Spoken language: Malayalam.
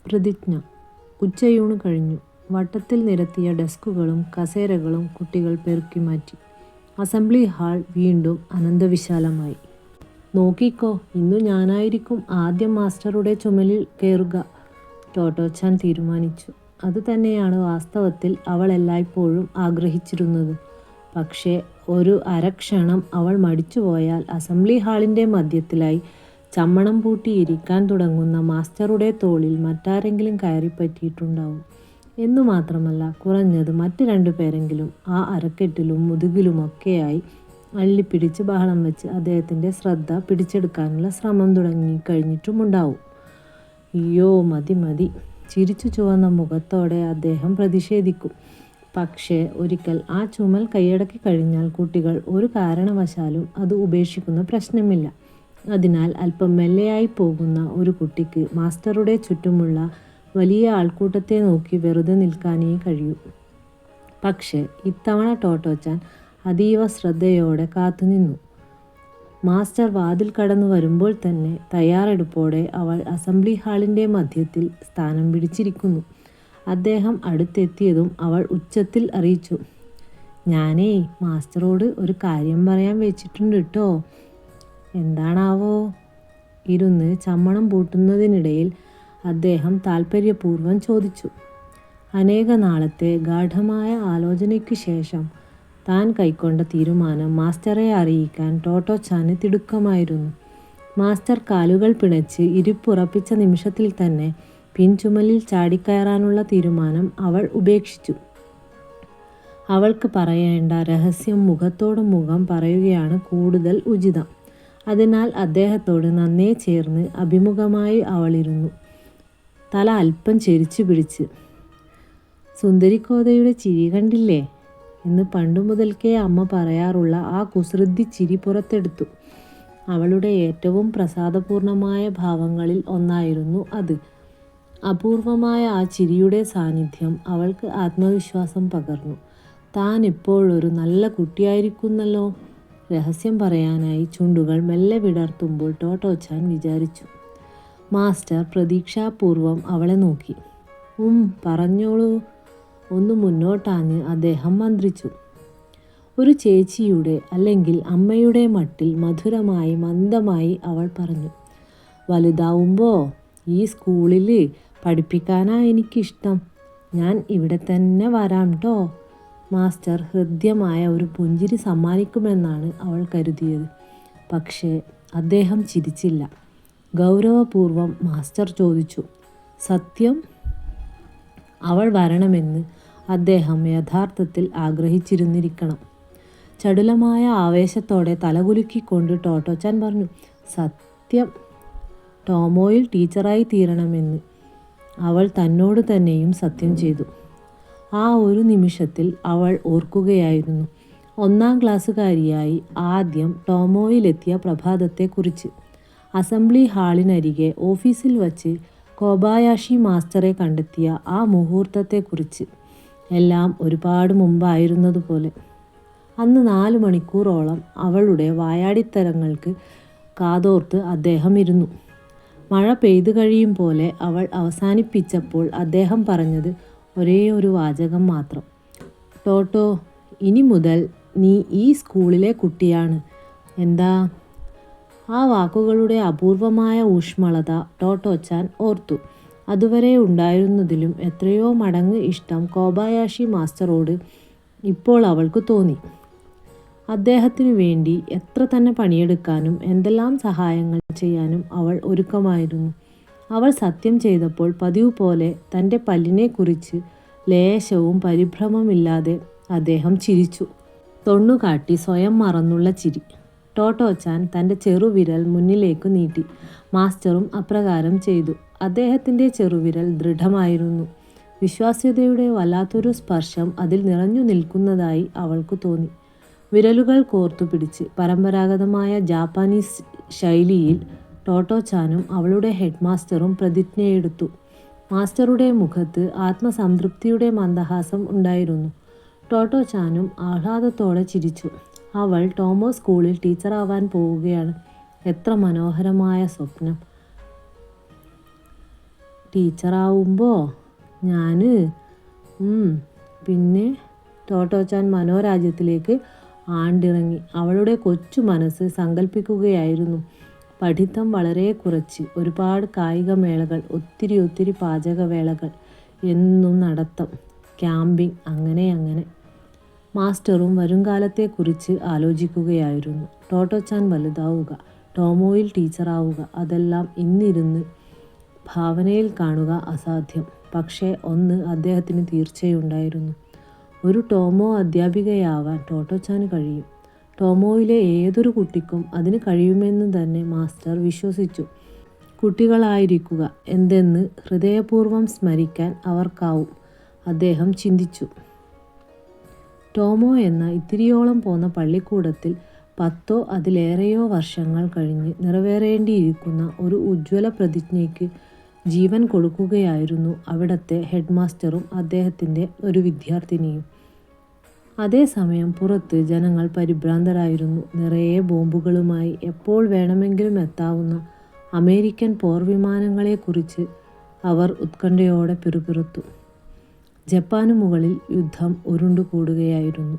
പ്രതിജ്ഞ. ഉച്ചയൂണ് കഴിഞ്ഞു. വട്ടത്തിൽ നിരത്തിയ ഡെസ്കുകളും കസേരകളും കുട്ടികൾ പെറുക്കിമാറ്റി. അസംബ്ലി ഹാൾ വീണ്ടും അനന്തവിശാലമായി. നോക്കിക്കോ, ഇന്നു ഞാനായിരിക്കും ആദ്യം മാസ്റ്ററുടെ ചുമലിൽ കയറുക, ടോട്ടോച്ചാൻ തീരുമാനിച്ചു. അതുതന്നെയാണ് വാസ്തവത്തിൽ അവൾ എല്ലായ്പ്പോഴും ആഗ്രഹിച്ചിരുന്നത്. പക്ഷേ ഒരു അരക്ഷണം അവൾ മടിച്ചുപോയാൽ അസംബ്ലി ഹാളിൻ്റെ മധ്യത്തിലായി ചമ്മണം പൂട്ടി ഇരിക്കാൻ തുടങ്ങുന്ന മാസ്റ്ററുടെ തോളിൽ മറ്റാരെങ്കിലും കയറിപ്പറ്റിയിട്ടുണ്ടാവും. എന്നു മാത്രമല്ല, കുറഞ്ഞത് മറ്റ് 2 പേരെങ്കിലും ആ അരക്കെട്ടിലും മുതുകിലുമൊക്കെയായി അള്ളിപ്പിടിച്ച് ബഹളം വെച്ച് അദ്ദേഹത്തിൻ്റെ ശ്രദ്ധ പിടിച്ചെടുക്കാനുള്ള ശ്രമം തുടങ്ങിക്കഴിഞ്ഞിട്ടുമുണ്ടാവും. അയ്യോ, മതി മതി, ചിരിച്ചു ചുവന്ന മുഖത്തോടെ അദ്ദേഹം പ്രതിഷേധിക്കും. പക്ഷേ ഒരിക്കൽ ആ ചുമൽ കൈയടക്കി കഴിഞ്ഞാൽ കുട്ടികൾ ഒരു കാരണവശാലും അത് ഉപേക്ഷിക്കുന്ന പ്രശ്നമില്ല. അതിനാൽ അല്പം മെല്ലെയായി പോകുന്ന ഒരു കുട്ടിക്ക് മാസ്റ്ററുടെ ചുറ്റുമുള്ള വലിയ ആൾക്കൂട്ടത്തെ നോക്കി വെറുതെ നിൽക്കാനേ കഴിയൂ. പക്ഷേ ഇത്തവണ ടോട്ടോച്ചാൻ അതീവ ശ്രദ്ധയോടെ കാത്തുനിന്നു. മാസ്റ്റർ വാതിൽ കടന്നു വരുമ്പോൾ തന്നെ തയ്യാറെടുപ്പോടെ അവൾ അസംബ്ലി ഹാളിൻ്റെ മധ്യത്തിൽ സ്ഥാനം പിടിച്ചിരിക്കുന്നു. അദ്ദേഹം അടുത്തെത്തിയതും അവൾ ഉച്ചത്തിൽ അറിയിച്ചു, ഞാനേ മാസ്റ്ററോട് ഒരു കാര്യം പറയാൻ വെച്ചിട്ടുണ്ട് കേട്ടോ. എന്താണാവോ? ഇരുന്ന് ചമ്മണം പൂട്ടുന്നതിനിടയിൽ അദ്ദേഹം താൽപ്പര്യപൂർവ്വം ചോദിച്ചു. അനേക നാളത്തെ ഗാഢമായ ആലോചനയ്ക്കു ശേഷം താൻ കൈക്കൊണ്ട തീരുമാനം മാസ്റ്ററെ അറിയിക്കാൻ ടോട്ടോച്ചാന് തിടുക്കമായിരുന്നു. മാസ്റ്റർ കാലുകൾ പിണച്ച് ഇരിപ്പുറപ്പിച്ച നിമിഷത്തിൽ തന്നെ പിൻചുമലിൽ ചാടിക്കയറാനുള്ള തീരുമാനം അവൾ ഉപേക്ഷിച്ചു. അവൾക്ക് പറയേണ്ട രഹസ്യം മുഖത്തോട് മുഖം പറയുകയാണ് കൂടുതൽ ഉചിതം. അതിനാൽ അദ്ദേഹത്തോട് നന്നേ ചേർന്ന് അഭിമുഖമായി അവളിരുന്നു, തല അല്പം ചെരിച്ചു പിടിച്ച്. സുന്ദരിക്കോതയുടെ ചിരി കണ്ടില്ലേ എന്ന് പണ്ടു മുതൽക്കേ അമ്മ പറയാറുള്ള ആ കുസൃതി ചിരി പുറത്തെടുത്തു. അവളുടെ ഏറ്റവും പ്രസാദപൂർണമായ ഭാവങ്ങളിൽ ഒന്നായിരുന്നു അത്. അപൂർവമായ ആ ചിരിയുടെ സാന്നിധ്യം അവൾക്ക് ആത്മവിശ്വാസം പകർന്നു. താൻ ഇപ്പോഴൊരു നല്ല കുട്ടിയായിരിക്കുന്നല്ലോ. രഹസ്യം പറയാനായി ചുണ്ടുകൾ മെല്ലെ വിടർത്തുമ്പോൾ ടോട്ടോച്ചാൻ വിചാരിച്ചു. മാസ്റ്റർ പ്രതീക്ഷാപൂർവം അവളെ നോക്കി. പറഞ്ഞോളൂ, ഒന്ന് മുന്നോട്ടാഞ്ഞ് അദ്ദേഹം മന്ത്രിച്ചു. ഒരു ചേച്ചിയുടെ അല്ലെങ്കിൽ അമ്മയുടെ മട്ടിൽ മധുരമായി മന്ദമായി അവൾ പറഞ്ഞു, വലുതാവുമ്പോൾ ഈ സ്കൂളിൽ പഠിപ്പിക്കാനാ എനിക്കിഷ്ടം. ഞാൻ ഇവിടെ തന്നെ വരാം ട്ടോ. മാസ്റ്റർ ഹൃദ്യമായ ഒരു പുഞ്ചിരി സമ്മാനിക്കുമെന്നാണ് അവൾ കരുതിയത്. പക്ഷേ അദ്ദേഹം ചിരിച്ചില്ല. ഗൗരവപൂർവം മാസ്റ്റർ ചോദിച്ചു, സത്യം? അവൾ വരണമെന്ന് അദ്ദേഹം യഥാർത്ഥത്തിൽ ആഗ്രഹിച്ചിരുന്നിരിക്കണം. ചടുലമായ ആവേശത്തോടെ തലകുലുക്കിക്കൊണ്ട് ടോട്ടോച്ചാൻ പറഞ്ഞു, സത്യം. ടോമോയിൽ ടീച്ചറായി തീരണമെന്ന് അവൾ തന്നോട് തന്നെയും സത്യം ചെയ്തു. ആ ഒരു നിമിഷത്തിൽ അവൾ ഓർക്കുകയായിരുന്നു 1ാം ക്ലാസ്സുകാരിയായി ആദ്യം ടോമോയിലെത്തിയ പ്രഭാതത്തെക്കുറിച്ച്. അസംബ്ലി ഹാളിനരികെ ഓഫീസിൽ വച്ച് കോബായാഷി മാസ്റ്ററെ കണ്ടെത്തിയ ആ മുഹൂർത്തത്തെക്കുറിച്ച്. എല്ലാം ഒരുപാട് മുമ്പായിരുന്നതുപോലെ. അന്ന് 4 മണിക്കൂറോളം അവളുടെ വായാടിത്തരങ്ങൾക്ക് കാതോർത്ത് അദ്ദേഹം ഇരുന്നു. മഴ പെയ്തു കഴിയും പോലെ അവൾ അവസാനിപ്പിച്ചപ്പോൾ അദ്ദേഹം പറഞ്ഞത് ഒരേ ഒരു വാചകം മാത്രം, ടോട്ടോ, ഇനി മുതൽ നീ ഈ സ്കൂളിലെ കുട്ടിയാണ്. എന്താ? ആ വാക്കുകളുടെ അപൂർവമായ ഊഷ്മളത ടോട്ടോച്ചാൻ ഓർത്തു. അതുവരെ ഉണ്ടായിരുന്നതിലും എത്രയോ മടങ്ങ് ഇഷ്ടം കോബായാഷി മാസ്റ്ററോട് ഇപ്പോൾ അവൾക്ക് തോന്നി. അദ്ദേഹത്തിനു വേണ്ടി എത്ര തന്നെ പണിയെടുക്കാനും എന്തെല്ലാം സഹായങ്ങൾ ചെയ്യാനും അവൾ ഒരുക്കമായിരുന്നു. അവൾ സത്യം ചെയ്തപ്പോൾ പതിവ് പോലെ തൻ്റെ പല്ലിനെക്കുറിച്ച് ലേശവും പരിഭ്രമമില്ലാതെ അദ്ദേഹം ചിരിച്ചു. തൊണ്ണുകാട്ടി സ്വയം മറന്നുള്ള ചിരി. ടോട്ടോച്ചാൻ തൻ്റെ ചെറുവിരൽ മുന്നിലേക്ക് നീട്ടി. മാസ്റ്ററും അപ്രകാരം ചെയ്തു. അദ്ദേഹത്തിൻ്റെ ചെറുവിരൽ ദൃഢമായിരുന്നു. വിശ്വാസ്യതയുടെ വല്ലാത്തൊരു സ്പർശം അതിൽ നിറഞ്ഞു നിൽക്കുന്നതായി അവൾക്ക് തോന്നി. വിരലുകൾ കോർത്തുപിടിച്ച് പരമ്പരാഗതമായ ജാപ്പാനീസ് ശൈലിയിൽ ടോട്ടോച്ചാനും അവളുടെ ഹെഡ് മാസ്റ്ററും പ്രതിജ്ഞയെടുത്തു. മാസ്റ്ററുടെ മുഖത്ത് ആത്മസംതൃപ്തിയുടെ മന്ദഹാസം ഉണ്ടായിരുന്നു. ടോട്ടോച്ചാനും ആഹ്ലാദത്തോടെ ചിരിച്ചു. അവൾ ടോമോ സ്കൂളിൽ ടീച്ചറാവാൻ പോവുകയാണ്. എത്ര മനോഹരമായ സ്വപ്നം! ടീച്ചറാവുമ്പോൾ ഞാൻ പിന്നെ ടോട്ടോച്ചാൻ മനോരാജ്യത്തിലേക്ക് ആണ്ടിറങ്ങി. അവളുടെ കൊച്ചു മനസ്സ് സങ്കല്പിക്കുകയായിരുന്നു. പഠിത്തം വളരെ കുറച്ച്, ഒരുപാട് കായികമേളകൾ, ഒത്തിരി പാചകവേളകൾ, എന്നും നടത്തം, ക്യാമ്പിംഗ്, അങ്ങനെ. മാസ്റ്ററും വരുംകാലത്തെക്കുറിച്ച് ആലോചിക്കുകയായിരുന്നു. ടോട്ടോച്ചാൻ വലുതാവുക, ടോമോയിൽ ടീച്ചറാവുക, അതെല്ലാം ഇന്നിരുന്ന് ഭാവനയിൽ കാണുക അസാധ്യം. പക്ഷേ ഒന്ന് അദ്ദേഹത്തിന് തീർച്ചയുണ്ടായിരുന്നു. ഒരു ടോമോ അധ്യാപികയാവാൻ ടോട്ടോച്ചാന് കഴിയും. ടോമോയിലെ ഏതൊരു കുട്ടിക്കും അതിന് കഴിയുമെന്ന് തന്നെ മാസ്റ്റർ വിശ്വസിച്ചു. കുട്ടികളായിരിക്കുക എന്തെന്ന് ഹൃദയപൂർവ്വം സ്മരിക്കാൻ അവർക്കാവും, അദ്ദേഹം ചിന്തിച്ചു. ടോമോ എന്ന ഇത്തിരിയോളം പോന്ന പള്ളിക്കൂടത്തിൽ 10 അതിലേറെയോ വർഷങ്ങൾ കഴിഞ്ഞ് നിറവേറേണ്ടിയിരിക്കുന്ന ഒരു ഉജ്ജ്വല പ്രതിജ്ഞയ്ക്ക് ജീവൻ കൊടുക്കുകയായിരുന്നു അവിടത്തെ ഹെഡ് മാസ്റ്ററും അദ്ദേഹത്തിൻ്റെ ഒരു വിദ്യാർത്ഥിനിയും. അതേസമയം പുറത്ത് ജനങ്ങൾ പരിഭ്രാന്തരായിരുന്നു. നിറയെ ബോംബുകളുമായി എപ്പോൾ വേണമെങ്കിലും എത്താവുന്ന അമേരിക്കൻ പോർവിമാനങ്ങളെക്കുറിച്ച് അവർ ഉത്കണ്ഠയോടെ പിറുപിറുത്തു. ജപ്പാനു മുകളിൽ യുദ്ധം ഉരുണ്ടുകൂടുകയായിരുന്നു.